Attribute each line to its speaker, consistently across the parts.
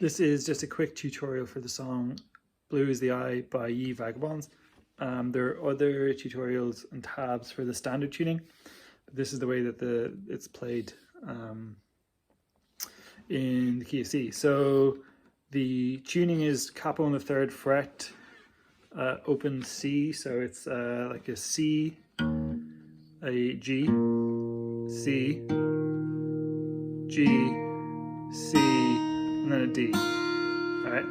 Speaker 1: This is just a quick tutorial for the song Blue is the Eye by Ye Vagabonds. There are other tutorials and tabs for the standard tuning, but this is the way that it's played in the key of C. So the tuning is Capo on the 3rd fret, open C, so it's like a C, a G, C, G, C, and then a D. Alright.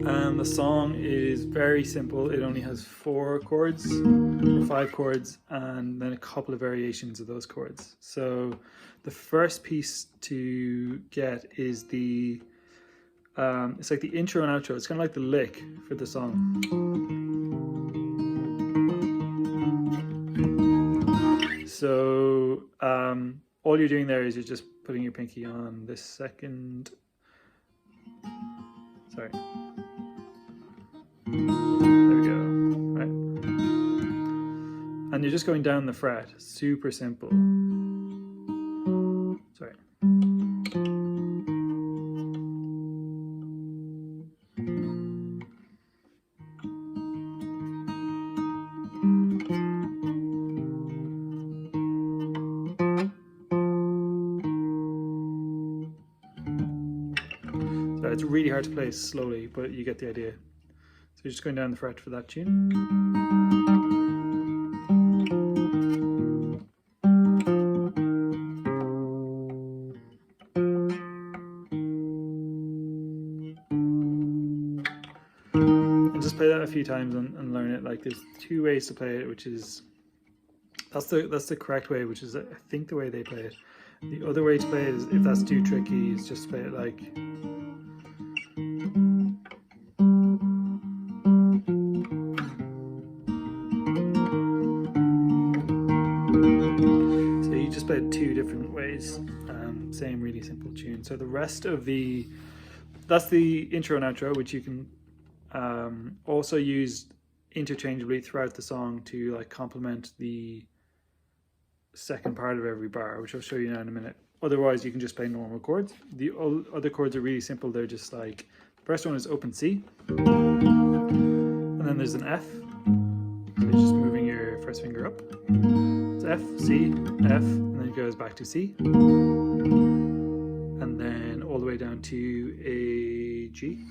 Speaker 1: And the song is very simple. It only has 4 chords or 5 chords and then a couple of variations of those chords. So the first piece to get is the it's like the intro and outro. It's kind of like the lick for the song. So all you're doing there is you're just putting your pinky on this second, sorry, there we go, right, and you're just going down the fret, super simple, sorry. So it's really hard to play slowly, but you get the idea. So you're just going down the fret for that tune. And just play that a few times and learn it. Like there's 2 ways to play it, which is that's the correct way, which is I think the way they play it. The other way to play it is, if that's too tricky, is just play it like. So you just play it 2 different ways, same really simple tune. So the rest of that's the intro and outro, which you can also use interchangeably throughout the song to like complement the second part of every bar, which I'll show you now in a minute. Otherwise you can just play normal chords. The other chords are really simple. They're just like, the first one is open C, and then there's an F, so you're just moving your first finger up. It's F, C, F, and then it goes back to C, and then all the way down to a G.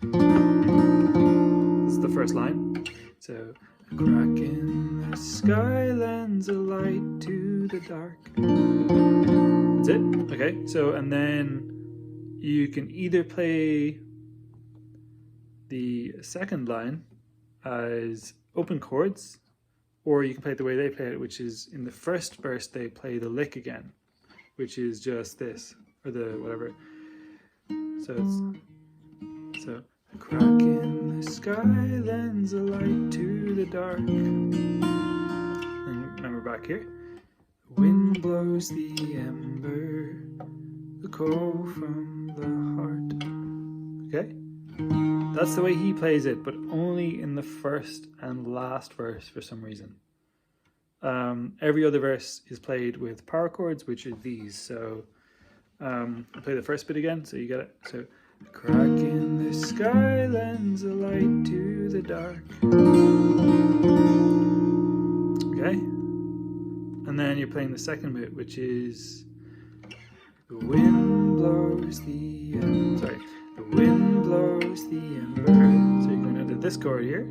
Speaker 1: This is the first line. So, a crack in the sky lends a light to the dark. That's it. Okay, so and then you can either play the second line as open chords, or you can play it the way they play it, which is in the first verse they play the lick again, which is just this, or the whatever. So it's a crack in the sky lends a light to the dark. And remember back here. The wind blows the ember, the coal from the heart. Okay? That's the way he plays it, but only in the first and last verse for some reason. Every other verse is played with power chords, which are these. So I'll play the first bit again so you get it. So, a crack in the sky lends a light to the dark. Okay? And then you're playing the second bit, which is the wind blows the ember. The wind blows the ember. So you're going into this chord here,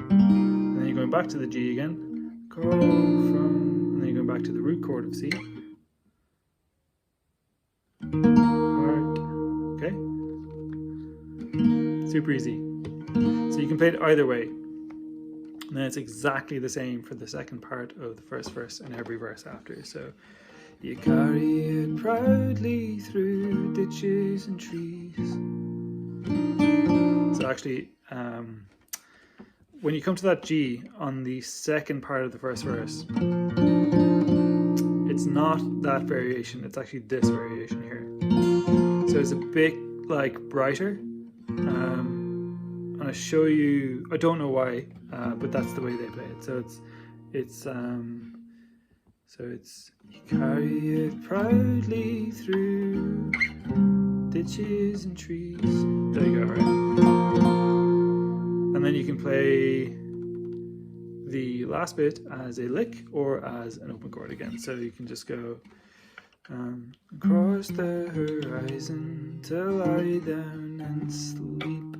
Speaker 1: and then you're going back to the G again. Go from, and then you're going back to the root chord of C. Alright. Okay? Super easy. So you can play it either way. And then it's exactly the same for the second part of the first verse and every verse after. So you carry it proudly through ditches and trees. So actually, when you come to that G on the second part of the first verse, it's not that variation, it's actually this variation here. So it's a bit like brighter. And I show you, I don't know why, but that's the way they play it. So it's So it's you carry it proudly through ditches and trees. There you go, right? And then you can play the last bit as a lick or as an open chord again. So you can just go across the horizon to lie down and sleep.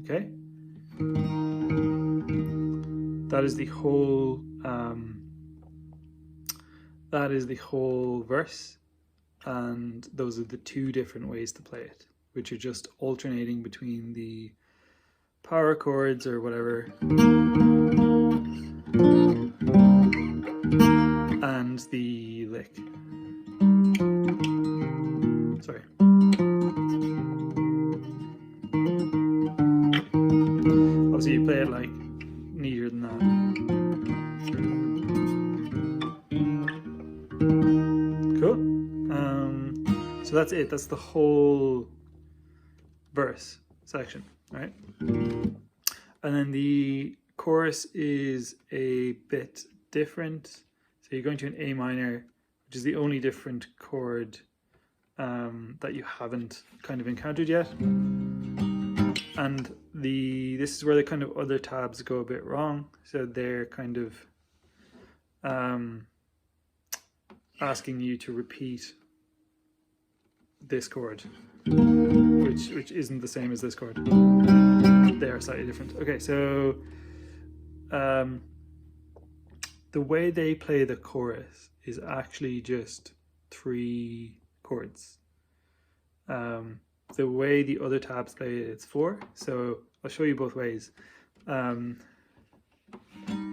Speaker 1: Okay? That is the whole verse, and those are the two different ways to play it, which are just alternating between the power chords or whatever and the lick. Sorry. Obviously you play it like neater than that. Cool. So that's it. That's the whole verse section, right? And then the chorus is a bit different. So you're going to an A minor, which is the only different chord that you haven't kind of encountered yet. And this is where the kind of other tabs go a bit wrong. So they're kind of asking you to repeat this chord, which isn't the same as this chord. They are slightly different. Okay, so the way they play the chorus is actually just 3 chords. The way the other tabs play it, it's 4. So I'll show you both ways. And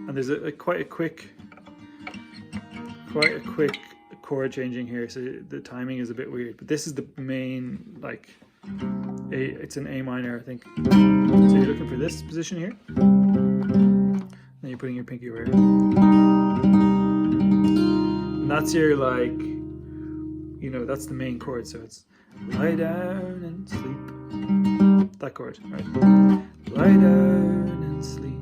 Speaker 1: there's quite a quick chord changing here, so the timing is a bit weird. But this is the main, like, it's an A minor, I think. So you're looking for this position here. Then you're putting your pinky over here. And that's your, like, you know, that's the main chord. So it's lie down and sleep. That chord, right? Lie down and sleep.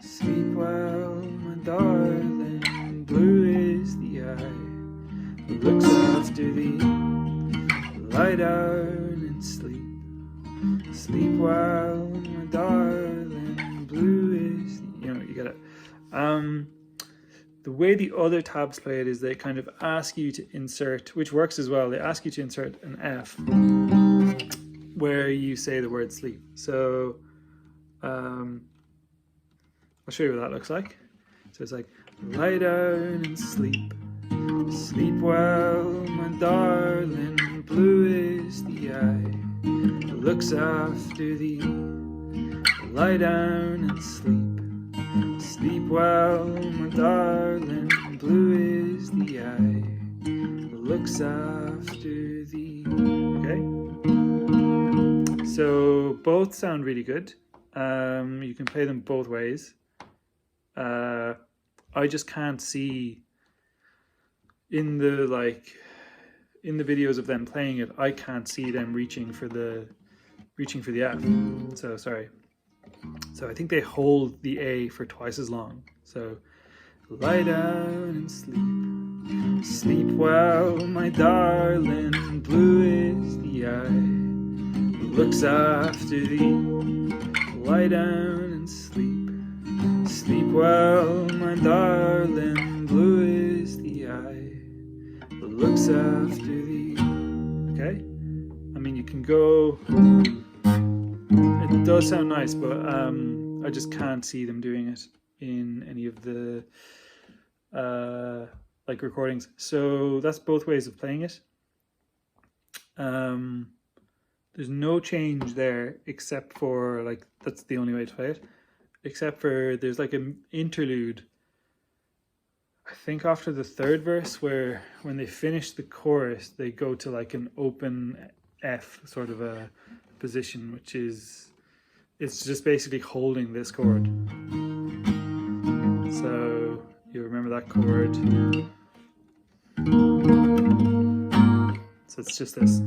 Speaker 1: Sleep well, my darling. Blue is the eye that looks after thee. Lie down and sleep. Sleep well, my darling. Blue is the, you know, you get it. The way the other tabs play it is they kind of ask you to insert, which works as well, they ask you to insert an F where you say the word sleep. So I'll show you what that looks like. So it's like, lie down and sleep. Sleep well, my darling. Blue is the eye that looks after thee. Lie down and sleep. Sleep well, my darling. Blue is the eye that looks after thee. Okay? So both sound really good. You can play them both ways. I just can't see in the videos of them playing it, I can't see them reaching for the F. So sorry. So I think they hold the A for twice as long. So lie down and sleep. Sleep well, my darling. Blue is the eye that looks after thee. Lie down and sleep. Sleep well, my darling. Blue is the eye that looks after thee. Okay? I mean, you can go. It does sound nice, but I just can't see them doing it in any of the like recordings. So that's both ways of playing it. There's no change there except for, like, that's the only way to play it. Except for there's like an interlude, I think after the 3rd verse, where when they finish the chorus, they go to like an open F sort of a position, which is, it's just basically holding this chord. So you remember that chord. So it's just this.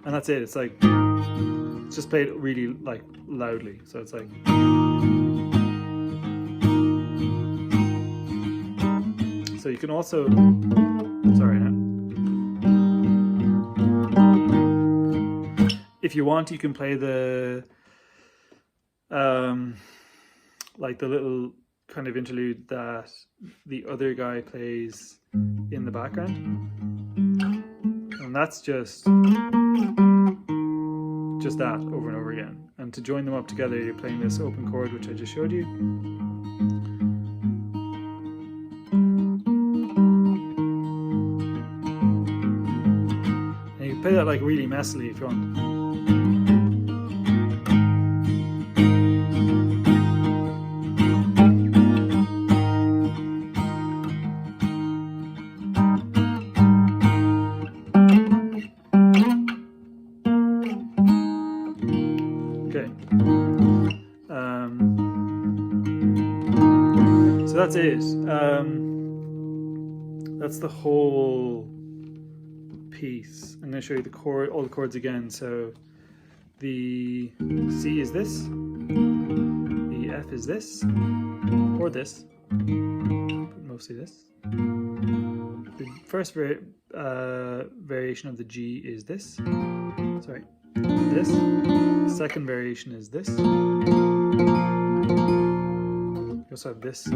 Speaker 1: And that's it. It's like It's just played really like loudly, so it's like. So you can also, sorry now. If you want, you can play the like the little kind of interlude that the other guy plays in the background, and that's just that over and over again. And to join them up together, you're playing this open chord, which I just showed you. And you can play that like really messily if you want. So that's it. That's the whole piece. I'm going to show you the chord, all the chords again. So the C is this, the F is this, or this, but mostly this. The first variation of the G is this. Sorry, this. The second variation is this. You also have this, which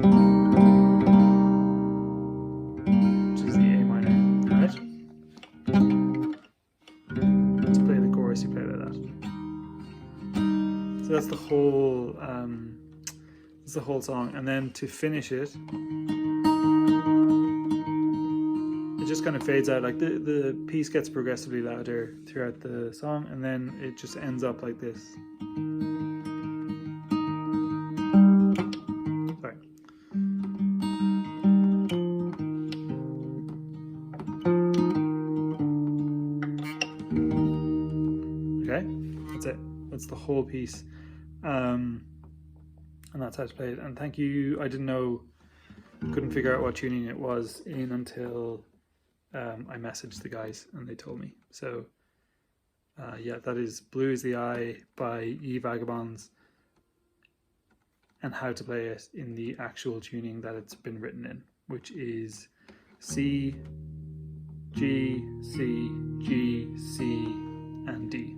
Speaker 1: is the A minor, right? To play the chorus, you play like that. So that's the whole song. And then to finish it, it just kind of fades out. Like the piece gets progressively louder throughout the song, and then it just ends up like this. Okay, that's it. That's the whole piece, and that's how to play it. And thank you. I didn't know, couldn't figure out what tuning it was in until I messaged the guys and they told me. So yeah, that is Blue is the Eye by Ye Vagabonds, and how to play it in the actual tuning that it's been written in, which is C, G, C, G, C, and D.